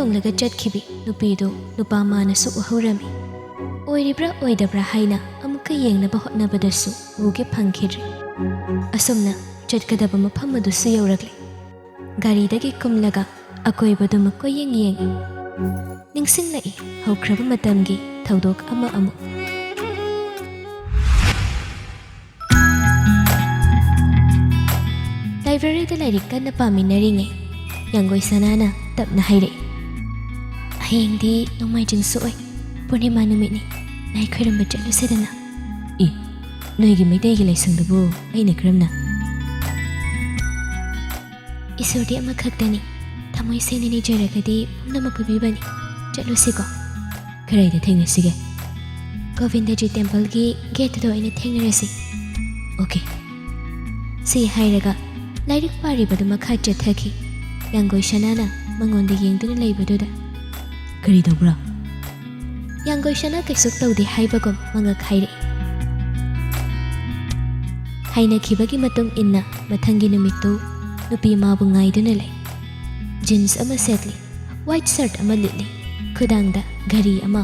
ꯇꯣꯡꯂꯒ ꯆꯠꯈꯤꯕꯤ ꯅꯨꯄꯤꯗꯨ ꯅꯨꯄꯥ ꯃꯥꯅꯁꯨ ꯎꯍꯧꯔꯝꯃꯤ ꯑꯣꯏꯔꯤꯕ꯭ꯔꯥ ꯑꯣꯏꯗꯕ꯭ꯔꯥ ꯍꯥꯏꯅ ꯑꯃꯨꯛꯀ ꯌꯦꯡꯅꯕ ꯍꯣꯠꯅꯕꯗꯁꯨ ꯎꯒꯦ ꯐꯪꯈꯤꯗ꯭ꯔꯦ ꯑꯁꯨꯝꯅ ꯆꯠꯀꯗꯕ ꯃꯐꯝ ꯑꯗꯨꯁꯨ ꯌꯧꯔꯛꯂꯦ ꯒꯥꯔꯤꯗꯒꯤ ꯀꯨꯝꯂꯒ ꯑꯀꯣꯏꯕꯗꯨ ꯀꯣꯏꯌꯦꯡ ꯌꯦꯡꯉꯤ ꯅꯤꯡꯁꯤꯡꯂꯛꯏ ꯍꯧꯈ꯭ꯔꯕ ꯃꯇꯝꯒꯤ ꯊꯧꯗꯣꯛ ꯑꯃꯨꯛ ꯂꯥꯏꯕ꯭ꯔꯦꯔꯤꯗ ꯂꯥꯏꯔꯤꯛ ꯀꯟꯅ ꯄꯥꯃꯤꯟꯅꯔꯤꯉꯩ ꯌꯥꯡꯒꯣꯏ ꯁꯅꯥꯅ ꯇꯞꯅ ꯍꯥꯏꯔꯛꯏ ꯍꯌꯦꯡꯗꯤ ꯅꯣꯡꯃꯥꯏꯖꯤꯡꯁꯨ ꯑꯣꯏ ꯄꯨꯔꯅꯤꯃꯥ ꯅꯨꯃꯤꯠꯅꯤ ꯂꯥꯏ ꯈꯣꯏꯔꯝꯕ ꯆꯠꯂꯨꯁꯤꯗꯅ ꯅꯣꯏꯒꯤ ꯃꯩꯇꯩꯒꯤ ꯂꯥꯏꯁꯪꯗꯨꯕꯨ ꯑꯩꯅ ꯀꯔꯝꯅ ꯏꯁꯣꯔꯗꯤ ꯑꯃꯈꯛꯇꯅꯤ ꯊꯃꯣꯏ ꯁꯦꯡꯅ ꯅꯤꯖꯔꯒꯗꯤ ꯄꯨꯝꯅꯃꯛ ꯄꯤꯕꯤꯕꯅꯤ ꯆꯠꯂꯨꯁꯤꯀꯣ ꯀꯔꯥꯏꯗ ꯊꯦꯡꯅꯁꯤꯒꯦ ꯒꯣꯕꯤꯟꯗꯖꯤ ꯇꯦꯝꯄꯜꯒꯤ ꯒꯦꯠꯇꯨꯗ ꯑꯣꯏꯅ ꯊꯦꯡꯅꯔꯁꯤ ꯑꯣꯀꯦ ꯁꯤ ꯍꯥꯏꯔꯒ ꯂꯥꯏꯔꯤꯛ ꯄꯥꯔꯤꯕꯗꯨ ꯃꯈꯥ ꯆꯠꯊꯈꯤ ꯌꯥꯡꯒꯣꯏ ꯁꯅꯥꯅ ꯃꯉꯣꯟꯗ ꯌꯦꯡꯗꯨꯅ ꯂꯩꯕꯗꯨꯗ ꯀꯔꯤ ꯇꯧꯕ꯭ꯔꯥ ꯌꯥꯡꯒꯣꯏ ꯁꯅꯥ ꯀꯩꯁꯨ ꯇꯧꯗꯦ ꯍꯥꯏꯕꯒꯨꯝ ꯃꯉꯛ ꯍꯥꯏꯔꯛꯏ ꯍꯥꯏꯅꯈꯤꯕꯒꯤ ꯃꯇꯨꯡ ꯏꯟꯅ ꯃꯊꯪꯒꯤ ꯅꯨꯃꯤꯠꯇꯨ ꯅꯨꯄꯤ ꯃꯥꯕꯨ ꯉꯥꯏꯗꯨꯅ ꯂꯩ ꯖꯤꯟꯁ ꯑꯃ ꯁꯦꯠꯂꯤ ꯋꯥꯏꯠ ꯁꯔꯠ ꯑꯃ ꯂꯤꯠꯂꯤ ꯈꯨꯗꯥꯡꯗ ꯘꯔꯤ ꯑꯃ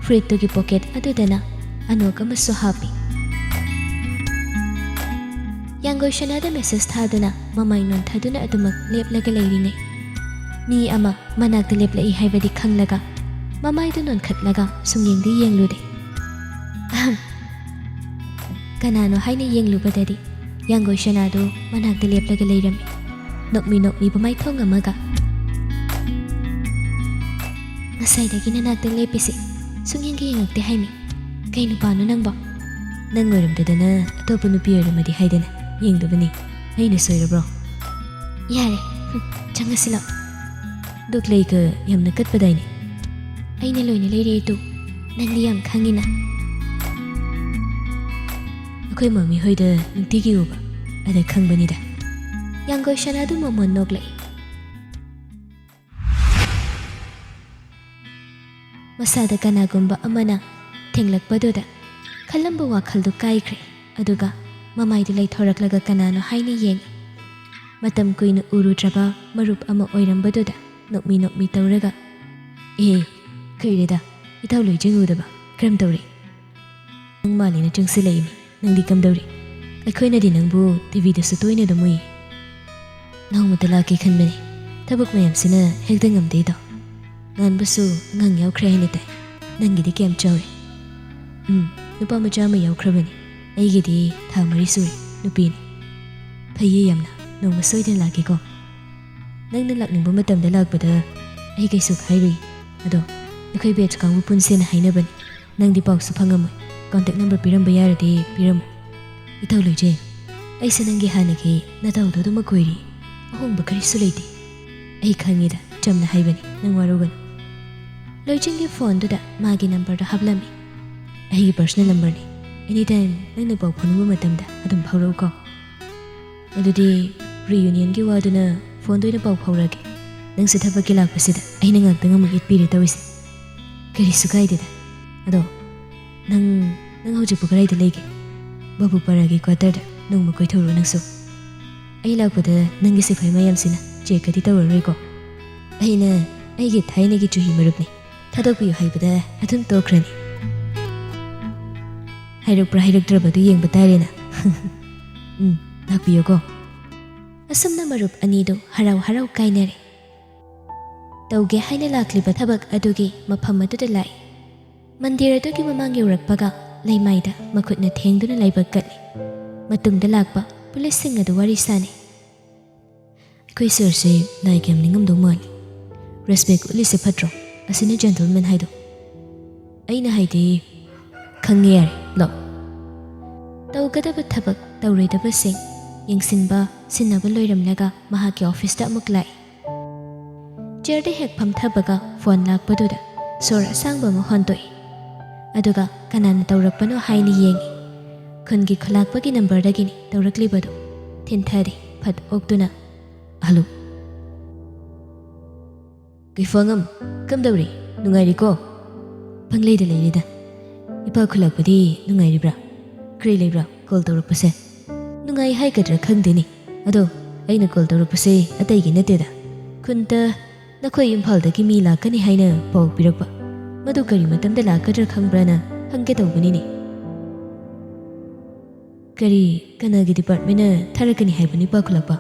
ꯐꯨꯔꯤꯠꯇꯨꯒꯤ ꯄꯣꯀꯦꯠ ꯑꯗꯨꯗꯅ ꯑꯅꯣꯛ ꯑꯃꯁꯨ ꯍꯥꯞꯄꯤ ꯌꯥꯡꯒꯣꯏ ꯁꯅꯥꯗ ꯃꯦꯁꯦꯖ ꯊꯥꯗꯨꯅ ꯃꯃꯥꯏ ꯅꯣꯟꯊꯗꯨꯅ ꯑꯗꯨꯃꯛ ꯂꯦꯞꯂꯒ ꯂꯩꯔꯤꯉꯩ ꯃꯤ ꯑꯃ ꯃꯅꯥꯛꯇ ꯂꯦꯞꯂꯛꯏ ꯍꯥꯏꯕꯗꯤ ꯈꯪꯂꯒ ꯃꯃꯥꯏꯗꯨ ꯅꯣꯟꯈꯠꯂꯒ ꯁꯨꯡꯌꯦꯡꯗꯤ ꯌꯦꯡꯂꯨꯗꯦ ꯀꯅꯥꯅꯣ ꯍꯥꯏꯅ ꯌꯦꯡꯂꯨꯕꯗꯗꯤ ꯌꯥꯡꯒꯣꯏ ꯁꯅꯥꯗꯨ ꯃꯅꯥꯛꯇ ꯂꯦꯞꯂꯒ ꯂꯩꯔꯝꯃꯤ ꯅꯣꯛꯃꯤ ꯃꯃꯥꯏꯊꯣꯡ ꯑꯃꯒ ꯉꯁꯥꯏꯗꯒꯤ ꯅꯅꯥꯛꯇ ꯂꯦꯞꯄꯤꯁꯤ ꯁꯨꯡꯌꯦꯡꯒ ꯌꯦꯡꯉꯛꯇꯦ ꯍꯥꯏꯃꯤ ꯀꯩ ꯅꯨꯄꯥꯅꯣ ꯅꯪꯕꯣ ꯅꯪ ꯑꯣꯏꯔꯝꯗꯗꯅ ꯑꯇꯣꯞꯄ ꯅꯨꯄꯤ ꯑꯣꯏꯔꯝꯃꯗꯤ ꯍꯥꯏꯗꯅ ꯌꯦꯡꯗꯕꯅꯤ ꯑꯩꯅ ꯁꯣꯏꯔꯕ꯭ꯔꯣ ꯌꯥꯔꯦ ꯆꯪꯉꯁꯤ ꯂꯥꯛꯑꯣ ꯗꯣꯛꯂꯩꯒ ꯌꯥꯝꯅ ꯀꯠꯄꯗꯥꯏꯅꯦ ꯑꯩꯅ ꯂꯣꯏꯅ ꯂꯩꯔꯛꯏꯗꯨ ꯅꯪꯗꯤ ꯌꯥꯝ ꯈꯪꯉꯤꯅ ꯑꯩꯈꯣꯏ ꯃꯃꯤ ꯍꯣꯏꯗ ꯅꯨꯡꯇꯤꯒꯤ ꯎꯕ ꯑꯗ ꯈꯪꯕꯅꯤꯗ ꯌꯥꯡꯒꯣꯏ ꯁꯅꯥꯗꯨ ꯃꯃꯣꯟ ꯅꯣꯛꯂꯛꯏ ꯃꯁꯥꯗ ꯀꯅꯥꯒꯨꯝꯕ ꯑꯃꯅ ꯊꯦꯡꯂꯛꯄꯗꯨꯗ ꯈꯜꯂꯝꯕ ꯋꯥꯈꯜꯗꯨ ꯀꯥꯏꯈ꯭ꯔꯦ ꯑꯗꯨꯒ ꯃꯃꯥꯏꯗꯨ ꯂꯩꯊꯣꯔꯛꯂꯒ ꯀꯅꯥꯅꯣ ꯍꯥꯏꯅ ꯌꯦꯡꯉꯤ ꯃꯇꯝ ꯀꯨꯏꯅ ꯎꯔꯨꯗ꯭ꯔꯕ ꯃꯔꯨꯞ ꯑꯃ ꯑꯣꯏꯔꯝꯕꯗꯨꯗ ꯅꯣꯛꯃꯤ ꯇꯧꯔꯒ ꯀꯩꯔꯦꯗ ꯏꯇꯥꯎ ꯂꯣꯏꯖꯤꯡ ꯎꯗꯕ ꯀꯔꯝ ꯇꯧꯔꯤ ꯅꯪ ꯃꯥꯜꯂꯦꯅ ꯆꯪꯁꯤꯜꯂꯛꯏꯅꯤ ꯅꯪꯗꯤ ꯀꯝꯗꯧꯔꯤ ꯑꯩꯈꯣꯏꯅꯗꯤ ꯅꯪꯕꯨ ꯇꯤꯚꯤꯗꯁꯨ ꯇꯣꯏꯅ ꯑꯗꯨꯝ ꯎꯏ ꯅꯣꯡꯃꯇ ꯂꯥꯛꯀꯦ ꯈꯟꯕꯅꯤ ꯊꯕꯛ ꯃꯌꯥꯝꯁꯤꯅ ꯍꯦꯛꯇ ꯉꯝꯗꯦꯗꯣ ꯉꯥꯟꯕꯁꯨ ꯑꯉꯥꯡ ꯌꯥꯎꯈ꯭ꯔꯦ ꯍꯥꯏꯅ ꯇꯥꯏ ꯅꯪꯒꯤꯗꯤ ꯀꯌꯥꯝ ꯆꯥꯎꯔꯦ ꯅꯨꯄꯥ ꯃꯆꯥ ꯑꯃ ꯌꯥꯎꯈ꯭ꯔꯕꯅꯤ ꯑꯩꯒꯤꯗꯤ ꯊꯥ 4 ꯁꯨꯔꯦ ꯅꯨꯄꯤꯅꯤ ꯐꯩꯌꯦ ꯌꯥꯝꯅ ꯅꯣꯡꯃ ꯁꯣꯏꯗꯅ ꯂꯥꯛꯀꯦꯀꯣ ꯅꯪꯅ ꯂꯥꯛꯅꯤꯡꯕ ꯃꯇꯝꯗ ꯂꯥꯛꯄꯗ ꯑꯩ ꯀꯩꯁꯨ ꯍꯥꯏꯔꯨꯏ ꯑꯗꯣ ꯑꯩꯈꯣꯏ ꯕꯦꯠꯆ ꯀꯥꯡꯕꯨ ꯄꯨꯟꯁꯦꯅ ꯍꯥꯏꯅꯕꯅꯤ ꯅꯪꯗꯤ ꯄꯥꯎꯁꯨ ꯐꯪꯉꯝꯃꯣꯏ ꯀꯣꯟꯇꯦꯛ ꯅꯝꯕꯔ ꯄꯤꯔꯝꯕ ꯌꯥꯔꯗꯤ ꯄꯤꯔꯝꯃꯨ ꯏꯇꯥꯎ ꯂꯣꯏꯖꯩ ꯑꯩꯁꯦ ꯅꯪꯒꯤ ꯍꯥꯟꯅꯒꯤ ꯅꯇꯥꯎꯗꯣ ꯑꯗꯨꯃꯛ ꯀꯣꯏꯔꯤ ꯑꯍꯣꯡꯕ ꯀꯔꯤꯁꯨ ꯂꯩꯇꯦ ꯑꯩ ꯈꯪꯉꯤꯗ ꯆꯝꯅ ꯍꯥꯏꯕꯅꯤ ꯅꯪ ꯋꯥꯔꯧꯒꯅꯨ ꯂꯣꯏꯖꯤꯡꯒꯤ ꯐꯣꯟꯗꯨꯗ ꯃꯥꯒꯤ ꯅꯝꯕꯔꯗꯣ ꯍꯥꯞꯂꯝꯃꯤ ꯑꯩꯒꯤ ꯄꯔꯁꯅꯦꯜ ꯅꯝꯕꯔꯅꯤ ꯑꯦꯅꯤ ꯇꯥꯏꯝ ꯅꯪꯅ ꯄꯥꯎ ꯐꯥꯎꯅꯤꯡꯕ ꯃꯇꯝꯗ ꯑꯗꯨꯝ ꯐꯥꯎꯔꯛꯎꯀꯣ ꯑꯗꯨꯗꯤ ꯔꯤꯌꯨꯅꯤꯌꯟꯒꯤ ꯋꯥꯗꯨꯅ ꯐꯣꯟꯗ ꯑꯣꯏꯅ ꯄꯥꯎ ꯐꯥꯎꯔꯛꯑꯒꯦ ꯅꯪꯁꯨ ꯊꯕꯛꯀꯤ ꯂꯥꯛꯄꯁꯤꯗ ꯑꯩꯅ ꯉꯥꯛꯇꯪ ꯑꯃꯨꯛ ꯌꯦꯠꯄꯤꯔꯦ ꯇꯧꯔꯤꯁꯦ ꯀꯔꯤꯁꯨ ꯀꯥꯏꯗꯦꯗ ꯑꯗꯣ ꯅꯪ ꯍꯧꯖꯤꯛꯄꯨ ꯀꯗꯥꯏꯗ ꯂꯩꯒꯦ ꯕꯥꯕꯨꯄꯥꯔꯥꯒꯤ ꯀ꯭ꯋꯥꯇꯔꯗ ꯅꯣꯡꯃ ꯀꯣꯏꯊꯣꯔꯛꯑꯣ ꯅꯪꯁꯨ ꯑꯩ ꯂꯥꯛꯄꯗ ꯅꯪꯒꯤ ꯁꯤꯐꯥꯏ ꯃꯌꯥꯝꯁꯤꯅ ꯆꯦꯛꯀꯗꯤ ꯇꯧꯔꯔꯣꯏꯀꯣ ꯑꯩꯅ ꯑꯩꯒꯤ ꯊꯥꯏꯅꯒꯤ ꯆꯨꯍꯤ ꯃꯔꯨꯞꯅꯤ ꯊꯥꯗꯣꯛꯄꯤꯌꯨ ꯍꯥꯏꯕꯗ ꯑꯗꯨꯝ ꯇꯣꯛꯈ꯭ꯔꯅꯤ ꯍꯥꯏꯔꯛꯄ꯭ꯔꯥ ꯍꯥꯏꯔꯛꯇ꯭ꯔꯕꯗꯨ ꯌꯦꯡꯕ ꯇꯥꯔꯦꯅ ꯂꯥꯛꯄꯤꯌꯨꯀꯣ ꯑꯁꯨꯝꯅ ꯃꯔꯨꯞ ꯑꯅꯤꯗꯨ ꯍꯔꯥꯎ ꯀꯥꯏꯅꯔꯦ ꯇꯧꯒꯦ ꯍꯥꯏꯅ ꯂꯥꯛꯂꯤꯕ ꯊꯕꯛ ꯑꯗꯨꯒꯤ ꯃꯐꯝ ꯑꯗꯨꯗ ꯂꯥꯛꯏ ꯃꯟꯗꯤꯔ ꯑꯗꯨꯒꯤ ꯃꯃꯥꯡ ꯌꯧꯔꯛꯄꯒ ꯂꯩꯃꯥꯏꯗ ꯃꯈꯨꯠꯅ ꯊꯦꯡꯗꯨꯅ ꯂꯥꯏꯕꯛ ꯀꯠꯂꯤ ꯃꯇꯨꯡꯗ ꯂꯥꯛꯄ ꯄꯨꯂꯤꯁꯁꯤꯡ ꯑꯗꯨ ꯋꯥꯔꯤ ꯁꯥꯅꯩ ꯑꯩꯈꯣꯏ ꯁꯔꯁꯦ ꯂꯥꯏ ꯀꯌꯥꯝ ꯅꯤꯡꯉꯝꯗꯧ ꯃꯥꯜꯂꯤ ꯔꯦꯁꯄꯦꯛ ꯎꯠꯂꯤꯁꯦ ꯐꯠꯇ꯭ꯔꯣ ꯑꯁꯤꯅ ꯖꯦꯟꯇꯜꯃꯦꯟ ꯍꯥꯏꯗꯣ ꯑꯩꯅ ꯍꯥꯏꯗꯤ ꯈꯪꯉꯦ ꯌꯥꯔꯦ ꯂꯥꯛꯑꯣ ꯇꯧꯒꯗꯕ ꯊꯕꯛ ꯇꯧꯔꯣꯏꯗꯕꯁꯤꯡ ꯌꯦꯡꯁꯤꯟꯕ ꯁꯤꯟꯅꯕ ꯂꯣꯏꯔꯝꯂꯒ ꯃꯍꯥꯛꯀꯤ ꯑꯣꯐꯤꯁꯇ ꯑꯃꯨꯛ ꯂꯥꯛꯏ ꯆꯤꯌꯔꯗ ꯍꯦꯛ ꯐꯝꯊꯕꯒ ꯐꯣꯟ ꯂꯥꯛꯄꯗꯨꯗ ꯁꯣꯔ ꯑꯁꯥꯡꯕ ꯑꯃ ꯍꯣꯟꯇꯣꯛꯏ ꯑꯗꯨꯒ ꯀꯅꯥꯅ ꯇꯧꯔꯛꯄꯅꯣ ꯍꯥꯏꯅ ꯌꯦꯡꯉꯤ ꯈꯨꯟꯒꯤ ꯈꯨꯂꯥꯛꯄꯒꯤ ꯅꯝꯕꯔꯗꯒꯤꯅꯤ ꯇꯧꯔꯛꯂꯤꯕꯗꯨ ꯊꯤꯟꯊꯔꯤ ꯐꯠ ꯑꯣꯛꯇꯨꯅ ꯍꯜꯂꯣ ꯀꯩꯐꯥꯉꯝ ꯀꯝꯗꯧꯔꯤ ꯅꯨꯡꯉꯥꯏꯔꯤꯀꯣ ꯄꯪꯂꯩꯗ ꯂꯩꯔꯤꯗ ꯏꯄꯥ ꯈꯨꯂꯥꯛꯄꯗꯤ ꯅꯨꯡꯉꯥꯏꯔꯤꯕ꯭ꯔꯥ ꯀꯔꯤ ꯂꯩꯕ꯭ꯔꯥ ꯀꯣꯜ ꯇꯧꯔꯛꯄꯁꯦ ꯅꯨꯡꯉꯥꯏ ꯍꯥꯏꯒꯗ꯭ꯔꯥ ꯈꯪꯗꯦꯅꯤ ꯑꯗꯣ ꯑꯩꯅ ꯀꯣꯜ ꯇꯧꯔꯛꯄꯁꯦ ꯑꯇꯩꯒꯤ ꯅꯠꯇꯦꯗ ꯈꯨꯟꯇ nakhoi Imphaldagi mi lakani haina paw pirakpa madu kari matamda lakadra khangbrana hangge tawbani ni kari kanagi department na tharakani haibani pakhulakpa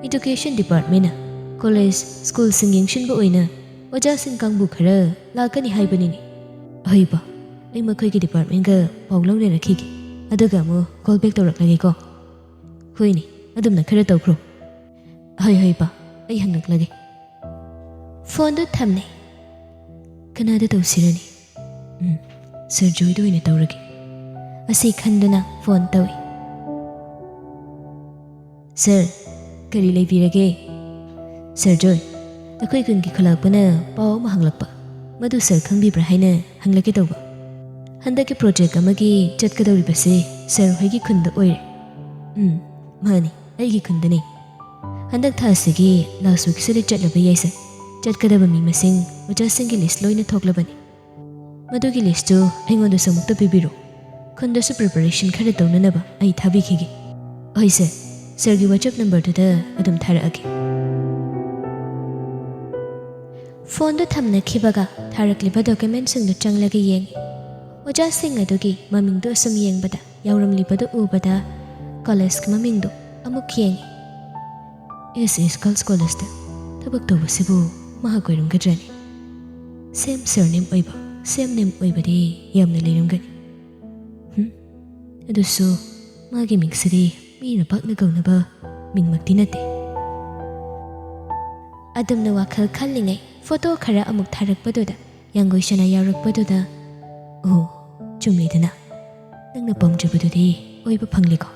education department na college school singing shinba oina oja sing kangbu khara lakani haibani ni hoiba ai makhoi gi department ga pawlong ne rakhigi aduga mo call back tawraklage ko hoini adumna khara tawkhro hoi ba ai hangnaklage phone do thamne kanada tawsirani sir joy do ina tawrage asi khandana phone tawi sir kari leibirage sir joy akoi kun gi khalakpana paw ma hanglakpa madu sir khangbibra haina hanglake tawba handaki project amagi chatkadawri base sir hoigi khunda oire mani aigi khundani handak thasigi last week sele chatlaba yaisa chatkadaba mi masing oja singi list loina thoklabani madugi list tu aingonda samukta bibiro khunda su preparation khare tawnanaba ai thabi khigi oise sir gi whatsapp number da adum thara age phone do thamna khibaga tharakliba document sing do changlage yeng oja sing adugi maming do sum yengbada yawramliba do ubada college ka maming do amuk yeng is girls college da tabak to basibu mahakoirum gadrani same surname oiba same name oibadi yamna leirum gani adusu magi mingsidi mina pakna gaunaba mingmakti nate adamna wakhal khallingai photo khara amuk tharakpadoda yangoishana yarakpadoda oh chumidana nangna pamjabadudi oiba phangliko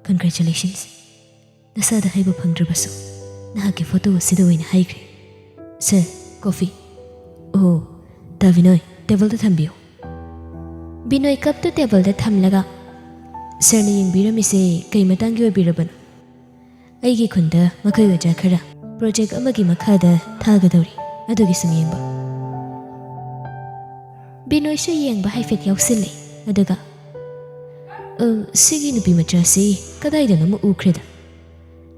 congratulations nasada haiba phangdrabasu nahaki photo sida oina haikre sir coffee oh ta Binoy table da thambiyo Binoy cup to table da thamlaga sir ni yingbiramise kai matangi oibirabana aigi khunda makhai oja khara project amagi makhada thagadawri adugi sum yengba Binoy su yengba haifet yausilli aduga sigi nupi machasi kadaida namu ukreda